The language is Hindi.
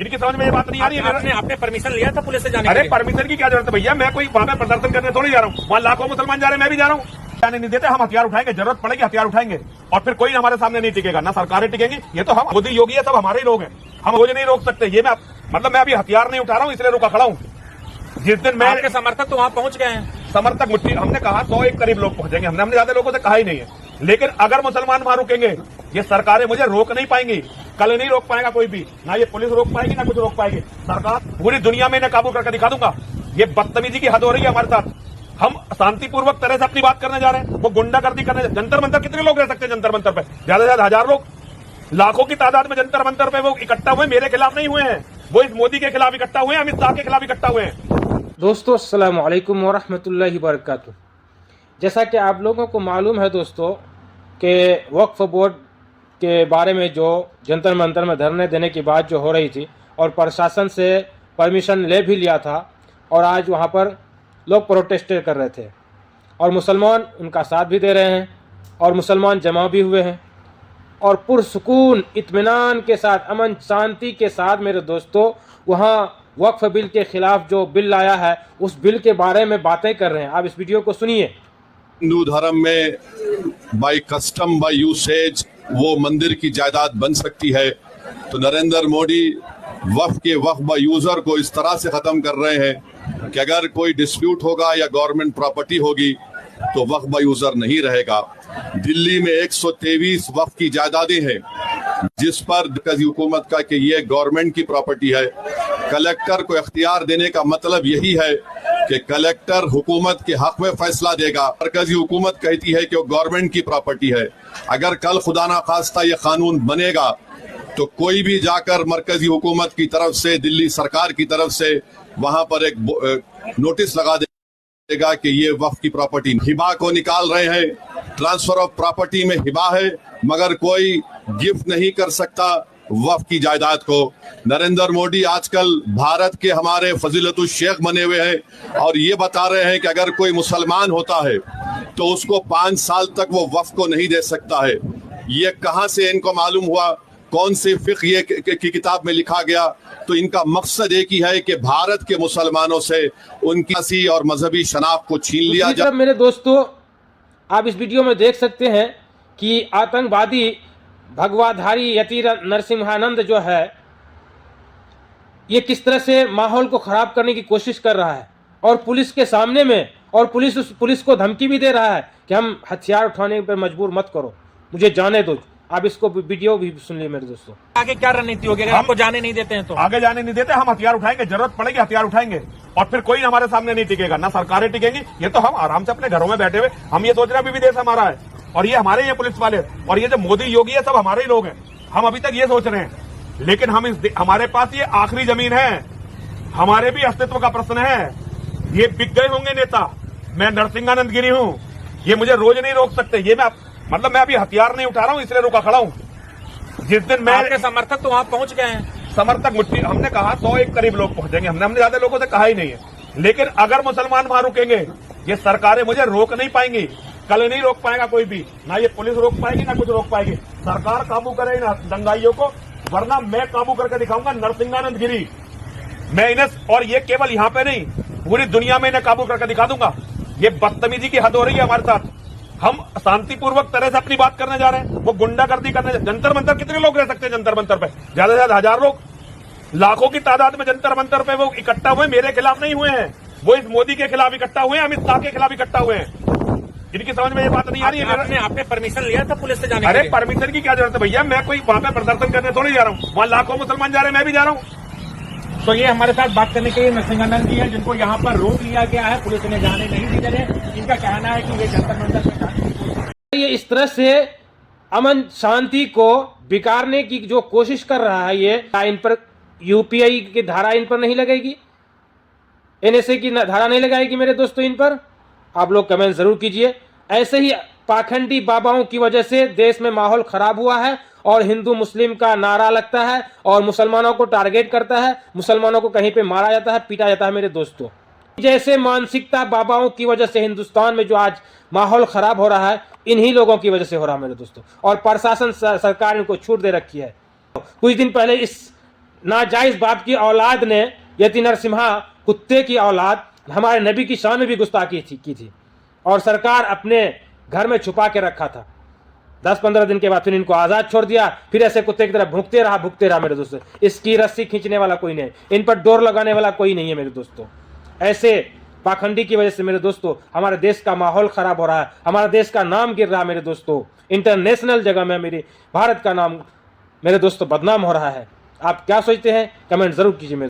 इनकी समझ में ये बात नहीं आ रही है। आपने परमिशन लिया था पुलिस से जाने के अरे लिए? परमिशन की क्या जरूरत है भैया, मैं कोई वहां पे प्रदर्शन करने थोड़ी जा रहा हूँ, वहां लाखों मुसलमान जा रहे हैं, मैं भी जा रहा हूँ। जाने नहीं देते, हम हथियार उठाएंगे, जरूरत पड़ेगी हथियार उठाएंगे और फिर कोई हमारे सामने नहीं टिकेगा, ना सरकारें टिकेंगी। ये तो हम मोदी योगी है, सब हमारे ही लोग हैं, हम मुझे नहीं रोक सकते। ये मैं अभी हथियार नहीं उठा रहा हूँ, इसलिए रुका खड़ा हूँ। जिस दिन मैं आपके समर्थक तो वहां पहुंच गए हैं। समर्थक मुट्ठी, हमने कहा 100 एक करीब लोग पहुंचेंगे, हमने ज्यादा लोगों से कहा ही नहीं है। लेकिन अगर मुसलमान वहां रुकेंगे, ये सरकारें मुझे रोक नहीं पाएंगी, कल नहीं रोक पाएगा कोई भी, ना ये पुलिस रोक पाएगी ना कुछ रोक पाएगी। सरकार पूरी दुनिया में इन्हें काबू करके दिखा दूंगा। ये बदतमीजी की हद हो रही है हमारे साथ। हम शांतिपूर्वक तरह से अपनी बात करने जा रहे हैं, वो गुंडागर्दी करने। जंतर मंतर कितने लोग रह सकते हैं जंतर मंतर पे? ज्यादा से ज्यादा 1000 लोग, लाखों की तादाद में जंतर मंतर पे वो इकट्ठा हुए, मेरे खिलाफ नहीं हुए हैं, वो इस मोदी के खिलाफ इकट्ठा हुए हैं, अमित शाह के खिलाफ इकट्ठा हुए हैं। दोस्तों अस्सलामु अलैकुम वरहमतुल्लाहि वबरकातुहू। जैसा कि आप लोगों को मालूम है दोस्तों कि वक्फ बोर्ड के बारे में जो जंतर मंतर में धरने देने की बात जो हो रही थी और प्रशासन से परमिशन ले भी लिया था और आज वहाँ पर लोग प्रोटेस्ट कर रहे थे और मुसलमान उनका साथ भी दे रहे हैं और मुसलमान जमा भी हुए हैं और पुरसुकून इत्मीनान के साथ अमन शांति के साथ मेरे दोस्तों वहाँ वक्फ बिल के खिलाफ जो बिल लाया है उस बिल के बारे में बातें कर रहे हैं। आप इस वीडियो को सुनिए। हिंदू धर्म में बाय कस्टम बाय यूसेज वो मंदिर की जायदाद बन सकती है, तो नरेंद्र मोदी वक्फ बाय यूजर को इस तरह से खत्म कर रहे हैं कि अगर कोई डिस्प्यूट होगा या गवर्नमेंट प्रॉपर्टी होगी तो वक्फ बाय यूजर नहीं रहेगा। दिल्ली में 123 वक्फ की जायदादें हैं जिस पर मरकजी हुकूमत का कि ये गवर्नमेंट की प्रॉपर्टी है। कलेक्टर को इख्तियार देने का मतलब यही है कि कलेक्टर हुकूमत के हक में फैसला देगा। मरकजी हुकूमत कहती है कि वो गवर्नमेंट की प्रॉपर्टी है। अगर कल खुदा ना खास्ता ये कानून बनेगा तो कोई भी जाकर मरकजी हुकूमत की तरफ से, दिल्ली सरकार की तरफ से वहां पर एक नोटिस लगा देगा कि ये वक्फ की प्रॉपर्टी। हिबा को निकाल रहे हैं, ट्रांसफर ऑफ प्रॉपर्टी में हिबा है मगर कोई गिफ्ट नहीं कर सकता वक्फ की जायदाद को। नरेंद्र मोदी आजकल भारत के हमारे फजीलतुल शेख बने हुए हैं और ये बता रहे हैं कि अगर कोई मुसलमान होता है तो उसको 5 साल तक वो वक्फ को नहीं दे सकता है। ये कहां से इनको मालूम हुआ? कौन सी फिक्र ये की किताब में लिखा गया? तो इनका मकसद एक ही है कि भारत के मुसलमानों से उनकी सियासी और मजहबी शनाख्त को छीन लिया जाए। मेरे दोस्तों आप इस वीडियो में देख सकते हैं कि आतंकवादी भगवाधारी यति नरसिम्हानंद जो है ये किस तरह से माहौल को खराब करने की कोशिश कर रहा है और पुलिस के सामने में, और पुलिस को धमकी भी दे रहा है कि हम हथियार उठाने पर मजबूर मत करो, मुझे जाने दो। आप इसको वीडियो भी सुन लिए मेरे दोस्तों। आगे क्या रणनीति होगी अगर आपको जाने नहीं देते हैं तो? आगे जाने नहीं देते, हम हथियार उठाएंगे, जरूरत पड़ेगी हथियार उठाएंगे और फिर कोई हमारे सामने नहीं टिकेगा, ना सरकारें टिकेंगी। ये तो हम आराम से अपने घरों में बैठे हुए, हम ये सोच रहे हैं अभी भी देश हमारा है और ये हमारे ही पुलिस वाले और ये जो मोदी योगी है सब हमारे ही लोग हैं। हम अभी तक ये सोच रहे हैं, लेकिन हमारे पास ये आखिरी जमीन है, हमारे भी अस्तित्व का प्रश्न है। ये बिक गए होंगे नेता, मैं नरसिंहानंद गिरी हूं, ये मुझे रोज नहीं रोक सकते। ये मैं अभी हथियार नहीं उठा रहा हूं, इसलिए रुका खड़ा हूं। जिस दिन आपके समर्थक तो वहां पहुंच गए हैं। समर्थक मुट्ठी, हमने कहा 100 एक करीब लोग पहुंचेंगे, हमने ज्यादा लोगों से कहा ही नहीं है। लेकिन अगर मुसलमान वहां रुकेंगे, ये सरकारें मुझे रोक नहीं पाएंगी, कल नहीं रोक पाएगा कोई भी, ना ये पुलिस रोक पाएगी ना कुछ रोक पाएगी। सरकार काबू करे इन दंगाइयों को, वरना मैं काबू करके दिखाऊंगा नरसिंहानंद गिरी। मैं इन्हें, और ये केवल यहां पे नहीं पूरी दुनिया में इन्हें काबू करके दिखा दूंगा। ये बदतमीजी की हद हो रही है हमारे साथ। हम शांतिपूर्वक तरह से अपनी बात करने जा रहे हैं, वो गुंडागर्दी करने। जंतर मंतर कितने लोग रह सकते हैं जंतर मंतर पे? ज्यादा से ज्यादा 1000 लोग, लाखों की तादाद में जंतर मंतर पे वो इकट्ठा हुए, मेरे खिलाफ नहीं हुए हैं, वो इस मोदी के खिलाफ इकट्ठा हुए हैं, अमित शाह के खिलाफ इकट्ठा हुए हैं। इनकी समझ में ये बात नहीं आ रही है। आपने परमिशन लिया था पुलिस से जाने के अरे लिए? परमिशन की क्या जरूरत है भैया, मैं कोई वहां पे प्रदर्शन करने थोड़ी जा रहा हूँ, वहां लाखों मुसलमान जा रहे हैं, मैं भी जा रहा हूँ। तो ये हमारे साथ बात करने के लिए नरसिंहानंद जी हैं जिनको यहाँ पर रोक लिया गया है, पुलिस ने जाने नहीं दी जा रही। इनका कहना है कि ये जंतर मंतर पे जाने की कोशिश, ये इस तरह से अमन शांति को बिगाड़ने की जो कोशिश कर रहा है, ये इन पर यूपीआई की धारा इन पर नहीं लगेगी, एनएसए की धारा नहीं लगाएगी मेरे दोस्तों इन पर? आप लोग कमेंट जरूर कीजिए। ऐसे ही पाखंडी बाबाओं की वजह से देश में माहौल खराब हुआ है और हिंदू मुस्लिम का नारा लगता है और मुसलमानों को टारगेट करता है, मुसलमानों को कहीं पे मारा जाता है, पीटा जाता है मेरे दोस्तों। जैसे मानसिकता बाबाओं की वजह से हिंदुस्तान में जो आज माहौल खराब हो रहा है, इन्हीं लोगों की वजह से हो रहा है मेरे दोस्तों। और प्रशासन सरकार इनको छूट दे रखी है। कुछ दिन पहले इस नाजायज बाप की औलाद ने यति नरसिम्हा कुत्ते की औलाद हमारे नबी की शान में भी गुस्ताखी की थी और सरकार अपने घर में छुपा के रखा था। 10-15 दिन के बाद फिर इनको आजाद छोड़ दिया, फिर ऐसे कुत्ते की तरह भुगते रहा मेरे दोस्तों। इसकी रस्सी खींचने वाला कोई नहीं, इन पर डोर लगाने वाला कोई नहीं है मेरे दोस्तों। ऐसे पाखंडी की वजह से मेरे दोस्तों हमारे देश का माहौल खराब हो रहा है, हमारा देश का नाम गिर रहा है मेरे दोस्तों। इंटरनेशनल जगह में मेरे भारत का नाम मेरे दोस्तों बदनाम हो रहा है। आप क्या सोचते हैं, कमेंट जरूर कीजिए मेरे